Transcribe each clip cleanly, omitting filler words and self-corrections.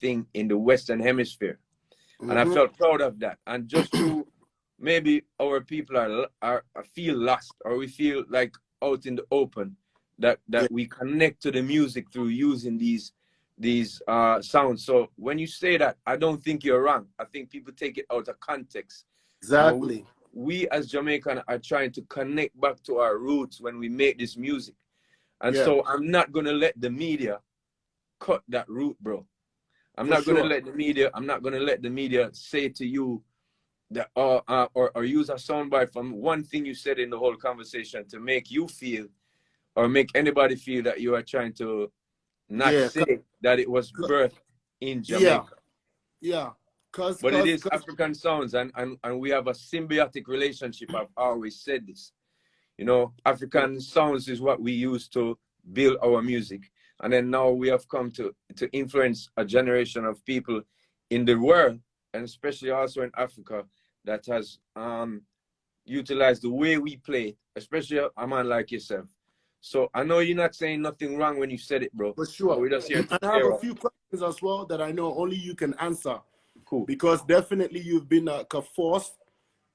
thing in the Western Hemisphere. And I felt proud of that. And just to maybe our people are feel lost, or we feel like out in the open, that we connect to the music through using these sounds. So when you say that, I don't think you're wrong. I think people take it out of context. Exactly. We as Jamaican are trying to connect back to our roots when we make this music. And so I'm not gonna let the media cut that root, bro. I'm not gonna let the media say to you that or use a soundbite from one thing you said in the whole conversation to make you feel or make anybody feel that you are trying to not say that it was birthed in Jamaica. But it is African sounds, and we have a symbiotic relationship. I've always said this. You know, African sounds is what we use to build our music. And then now we have come to influence a generation of people in the world, and especially also in Africa, that has utilized the way we play, especially a man like yourself. So I know you're not saying nothing wrong when you said it, bro. For sure. We're just here to and I have a few questions as well that I know only you can answer. Cool. Because definitely you've been a force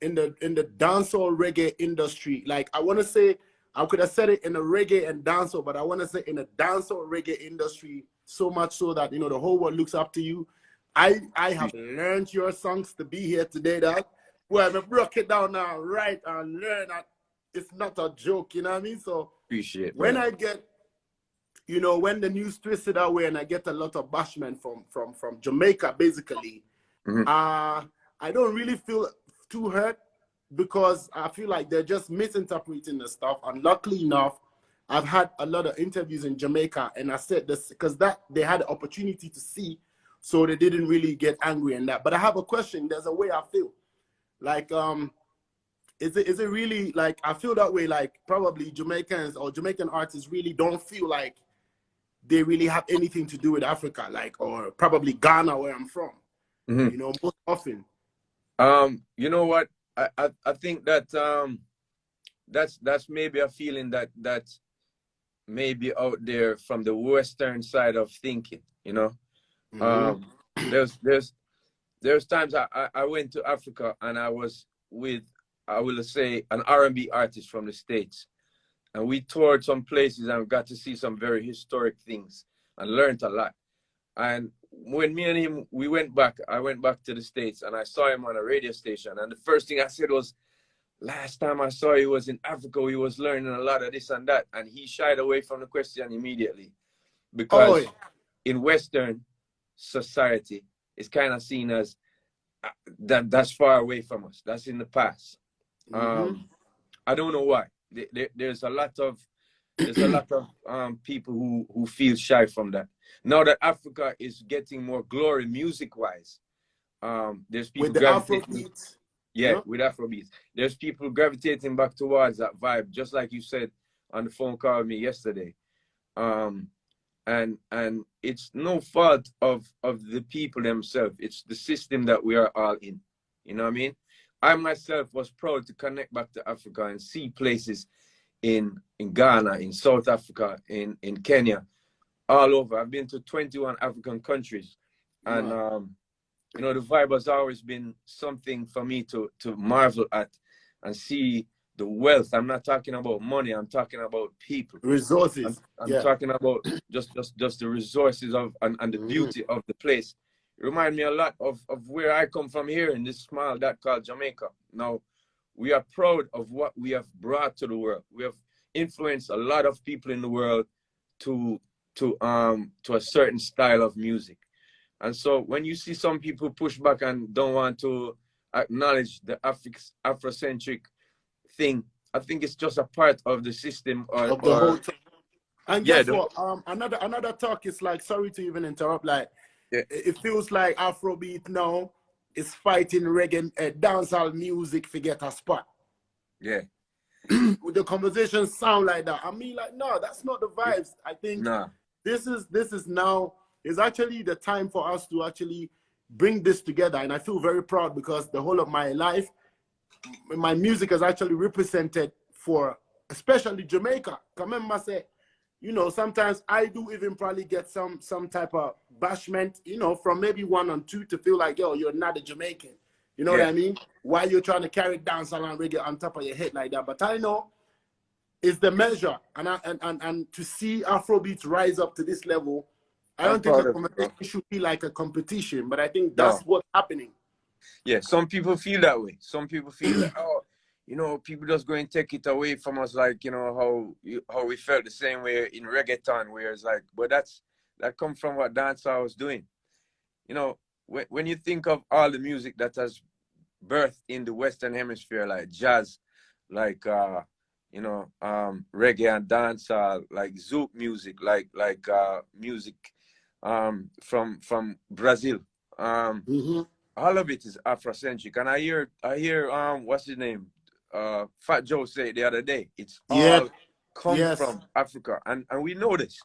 in the dancehall reggae industry. Like, I want to say, I could have said it in the reggae and dancehall, but I want to say in the dancehall reggae industry, so much so that, you know, the whole world looks up to you. I have learned your songs to be here today. That well, I broke it down now, right, and learn that it's not a joke. You know what I mean? So appreciate it, when I get, you know, when the news twisted away, and I get a lot of bashment from Jamaica, basically. I don't really feel too hurt, because I feel like they're just misinterpreting the stuff. And luckily enough, I've had a lot of interviews in Jamaica, and I said this because that they had the opportunity to see, so they didn't really get angry in that. But I have a question. There's a way I feel. Like, is it really, like, I feel that way, like probably Jamaicans or Jamaican artists really don't feel like they really have anything to do with Africa, like, or probably Ghana, where I'm from. You know, most often. You know what? I think that that's maybe a feeling that maybe out there from the Western side of thinking. You know, there's times I went to Africa and I was with, I will say, an R&B artist from the States, and we toured some places and got to see some very historic things and learned a lot. And when me and him, I went back to the States, and I saw him on a radio station. And the first thing I said was, last time I saw he was in Africa, he was learning a lot of this and that. And he shied away from the question immediately, because in Western society, it's kind of seen as that's far away from us. That's in the past. I don't know why. There's a lot of people who feel shy from that. Now that Africa is getting more glory music-wise, there's people with the afrobeats. With afrobeats. There's people gravitating back towards that vibe, just like you said on the phone call with me yesterday. And it's no fault of the people themselves. It's the system that we are all in. You know what I mean? I myself was proud to connect back to Africa and see places in Ghana, in South Africa, in Kenya, all over. I've been to 21 African countries, and you know, the vibe has always been something for me to marvel at and see the wealth. I'm not talking about money. I'm talking about people, resources. I'm talking about just the resources of and the beauty of the place. It reminds me a lot of where I come from here in this small dot called Jamaica. Now, we are proud of what we have brought to the world. We have influenced a lot of people in the world to a certain style of music. And so when you see some people push back and don't want to acknowledge the Afrocentric thing, I think it's just a part of the system of the whole time. And guess what? Another talk is like, sorry to even interrupt, like it feels like Afrobeat now is fighting reggae dancehall music to get a spot. Yeah. With the conversation sound like that. I mean, like, no, that's not the vibes. I think this is now is actually the time for us to actually bring this together. And I feel very proud, because the whole of my life, my music has actually represented for especially Jamaica. Come on, say, you know, sometimes I do even probably get some type of bashment, you know, from maybe 1 and 2 to feel like, yo, you're not a Jamaican. You know what I mean? Why you're trying to carry dancehall and reggae on top of your head like that. But I know it's the measure. And to see Afrobeats rise up to this level, I don't think a conversation should be like a competition, but I think that's what's happening. Yeah, some people feel that way. Some people feel like, oh, you know, people just going to take it away from us, like, you know, how we felt the same way in reggaeton, where it's like, but that come from what dancehall was doing. You know, when you think of all the music that has birthed in the Western Hemisphere, like jazz, like you know, reggae and dancehall, like zouk music, like music from Brazil. All of it is Afrocentric, and I hear what's his name, Fat Joe say it the other day. It's all come from Africa, and we know this.